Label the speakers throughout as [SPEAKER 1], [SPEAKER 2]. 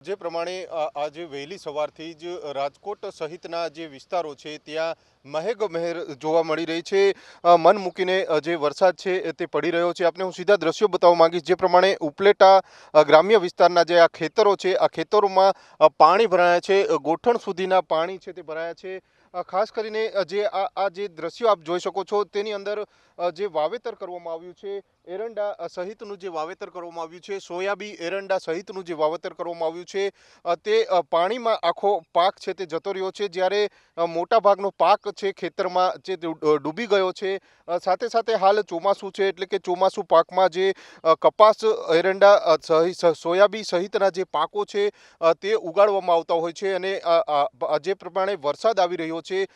[SPEAKER 1] જે પ્રમાણે આજે વહેલી સવારથી જ રાજકોટ સહિતના જે વિસ્તારો છે ત્યાં મહેર જોવા મળી રહી છે। મન મૂકીને જે વરસાદ છે તે પડી રહ્યો છે। આપને હું સીધા દ્રશ્યો બતાવવા માંગીશ। જે પ્રમાણે ઉપલેટા ગ્રામ્ય વિસ્તારના જે આ ખેતરો છે, આ ખેતરોમાં પાણી ભરાયા છે, ગોઠણ સુધીના પાણી છે તે ભરાયા છે। ખાસ કરીને જે આ જે દ્રશ્યો આપ જોઈ શકો છો તેની અંદર જે વાવેતર કરવામાં આવ્યું છે, એરંડા સહિતનું જે વાવેતર કરવામાં આવ્યું છે, સોયાબી એરંડા સહિતનું જે વાવેતર કરવામાં આવ્યું છે તે પાણીમાં આખો પાક છે તે જતો રહ્યો છે। જ્યારે મોટા ભાગનો પાક છે ખેતરમાં જે ડૂબી ગયો છે। સાથે સાથે હાલ ચોમાસું છે એટલે કે ચોમાસું પાકમાં જે કપાસ, એરંડા, સોયાબી સહિતના જે પાકો છે તે ઉગાડવામાં આવતા હોય છે। અને જે પ્રમાણે વરસાદ આવી રહ્યો છે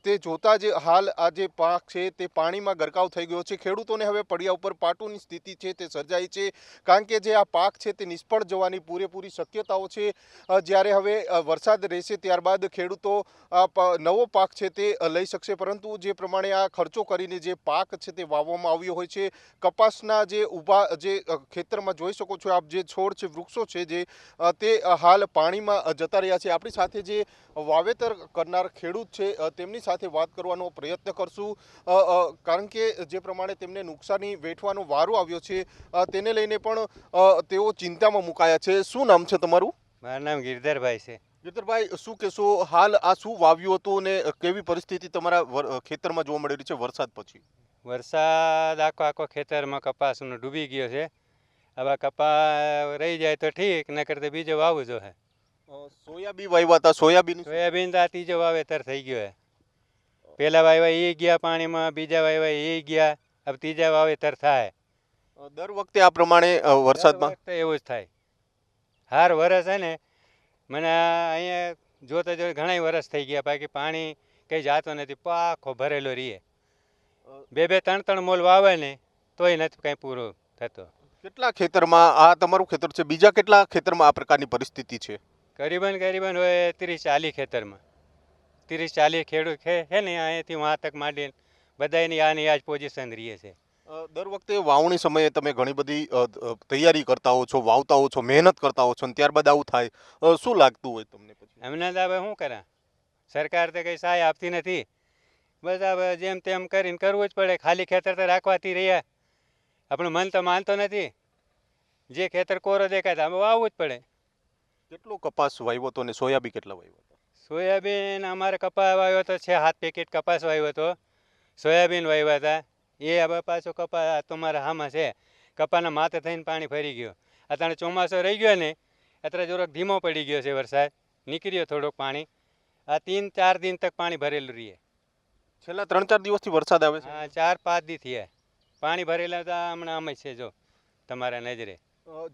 [SPEAKER 1] તે જોતા જ હાલ આ જે પાક છે તે પાણીમાં ગરકાવ થઈ ગયો છે। ખેડૂતોને હવે પડ્યા ઉપર પાટુની સ્થિતિ છે તે સર્જાઈ છે, કારણ કે જે આ પાક છે તે નિષ્ફળ જવાની પૂરેપૂરી શક્યતાઓ છે। જ્યારે હવે વરસાદ રહેશે ત્યારબાદ ખેડૂતો નવો પાક છે તે લઈ શકશે, પરંતુ જે પ્રમાણે આ ખર્ચો કરીને જે પાક છે તે વાવવામાં આવ્યો હોય છે, કપાસના જે ઊભા જે ખેતરમાં જોઈ શકો છો આપ, જે છોડ છે, વૃક્ષો છે જે તે હાલ પાણીમાં જતા રહ્યા છે। આપણી સાથે જે વાવેતર કરનાર ખેડૂત છે તેમની સાથે વાત કરવાનો પ્રયત્ન કરશું, કારણ કે જે પ્રમાણે તેમને નુકસાની વેઠવાનો વારો આવ્યો છે તેને લઈને પણ તેઓ ચિંતામાં મુકાયા છે। શું નામ છે તમારું?
[SPEAKER 2] મારું નામ ગિરધરભાઈ છે।
[SPEAKER 1] ગિરધરભાઈ, શું કહેશો, હાલ આ શું વાવ્યું હતું ને કેવી પરિસ્થિતિ તમારા ખેતરમાં જોવા મળી રહી છે વરસાદ પછી?
[SPEAKER 2] વરસાદ આખો ખેતરમાં કપાસનો ડૂબી ગયો છે। હવે કપા રહી જાય તો ઠીક, નકર તો બીજો વાવવું જોઈએ।
[SPEAKER 1] સોયાબી વાવ્યા હતા,
[SPEAKER 2] સોયાબીન તો આ ત્રીજો વાવેતર થઈ ગયો છે। પહેલા વાવ્યા એ ગયા પાણીમાં, બીજા વાવ્યા એ ગયા, હવે ત્રીજા વાવેતર થાય।
[SPEAKER 1] દર વખતે આ પ્રમાણે વરસાદમાં
[SPEAKER 2] એવું જ થાય। હાર વરસ છે ને, મને અહીંયા જોતા ઘણા વરસ થઈ ગયા, બાકી પાણી કંઈ જાતો નથી, પાખો ભરેલો રહીએ। બે ત્રણ મોલ વાવે ને તોય નથી કંઈ પૂરો થતો।
[SPEAKER 1] કેટલા ખેતરમાં, આ તમારું ખેતર છે, બીજા કેટલા ખેતરમાં આ પ્રકારની પરિસ્થિતિ છે?
[SPEAKER 2] કરીબન હોય 30-40 ખેતરમાં, 30-40 ખેડૂત છે ને અહીંયાથી વहाँ તક માંડીને બધાની આની આ જ પોઝિશન રહીએ છે।
[SPEAKER 1] દર વખતે વાવણી સમયે તમે ઘણી બધી તૈયારી કરતા હો છો, વાવતા હો છો, મહેનત કરતા હો છો, અને ત્યારબાદ આવું થાય, શું લાગતું હોય તમને પછી?
[SPEAKER 2] અમને તો હવે શું કરે, સરકાર તો કંઈ સહાય આપતી નથી। બસ હવે જેમ તેમ કરીને કરવું જ પડે। ખાલી ખેતર તો રાખવાથી રહ્યા, આપણું મન તો માનતો નથી। જે ખેતર કોરો દેખાય તો અમે વાવવું જ પડે।
[SPEAKER 1] કેટલો કપાસ વાવ્યો હતો અને સોયાબી કેટલા વાવ્યા હતા?
[SPEAKER 2] સોયાબીન અમારે કપાસ વાવ્યો હતો 6-7 પેકેટ કપાસ વાવ્યો હતો, સોયાબીન વાવ્યા હતા। એ હવે પાછો કપાસ તમારા હામાં છે, કપાના માથે થઈને પાણી ફરી ગયો। અત્યારે ચોમાસો રહી ગયો ને, અત્યારે જરાક ધીમો પડી ગયો છે વરસાદ, નીકળ્યો થોડોક પાણી। આ 3-4 દિન તક પાણી ભરેલું રહીએ।
[SPEAKER 1] છેલ્લા 3-4 દિવસથી વરસાદ આવે છે?
[SPEAKER 2] હા, 4-5 દી થયા પાણી ભરેલા હતા। હમણાં આમ જ છે, જો તમારા નજરે।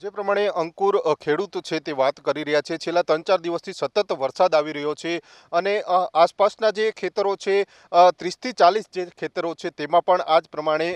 [SPEAKER 1] જે પ્રમાણે અંકુર ખેડૂત છે તે વાત કરી રહ્યા છે, છેલ્લા 3-4 દિવસથી સતત વરસાદ આવી રહ્યો છે અને આસપાસના જે ખેતરો છે, 30થી 40 જે ખેતરો છે તેમાં પણ આ જ પ્રમાણે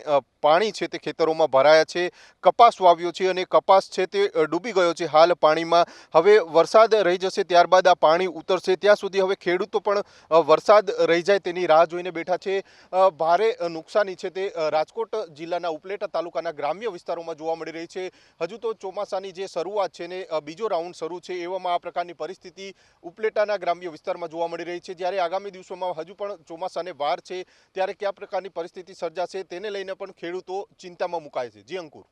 [SPEAKER 1] પાણી છે તે ખેતરોમાં ભરાયા છે। કપાસ વાવ્યો છે અને કપાસ છે તે ડૂબી ગયો છે હાલ પાણીમાં। હવે વરસાદ રહી જશે ત્યારબાદ આ પાણી ઉતરશે, ત્યાં સુધી હવે ખેડૂતો પણ વરસાદ રહી જાય તેની રાહ જોઈને બેઠા છે। ભારે નુકસાની છે તે રાજકોટ જિલ્લાના ઉપલેટા તાલુકાના ગ્રામ્ય વિસ્તારોમાં જોવા મળી રહી છે। હજુ તો ચોમાસાની જે શરૂઆત છે ને બીજો રાઉન્ડ શરૂ છે, એવામાં આ પ્રકારની પરિસ્થિતિ ઉપલેટાના ગ્રામ્ય વિસ્તારમાં જોવા મળી રહી છે। જ્યારે આગામી દિવસોમાં હજુ પણ ચોમાસાને વાર છે, ત્યારે કયા પ્રકારની પરિસ્થિતિ સર્જાશે તેને લઈને પણ ખેડૂતો ચિંતામાં મુકાય છે। જી અંકુર।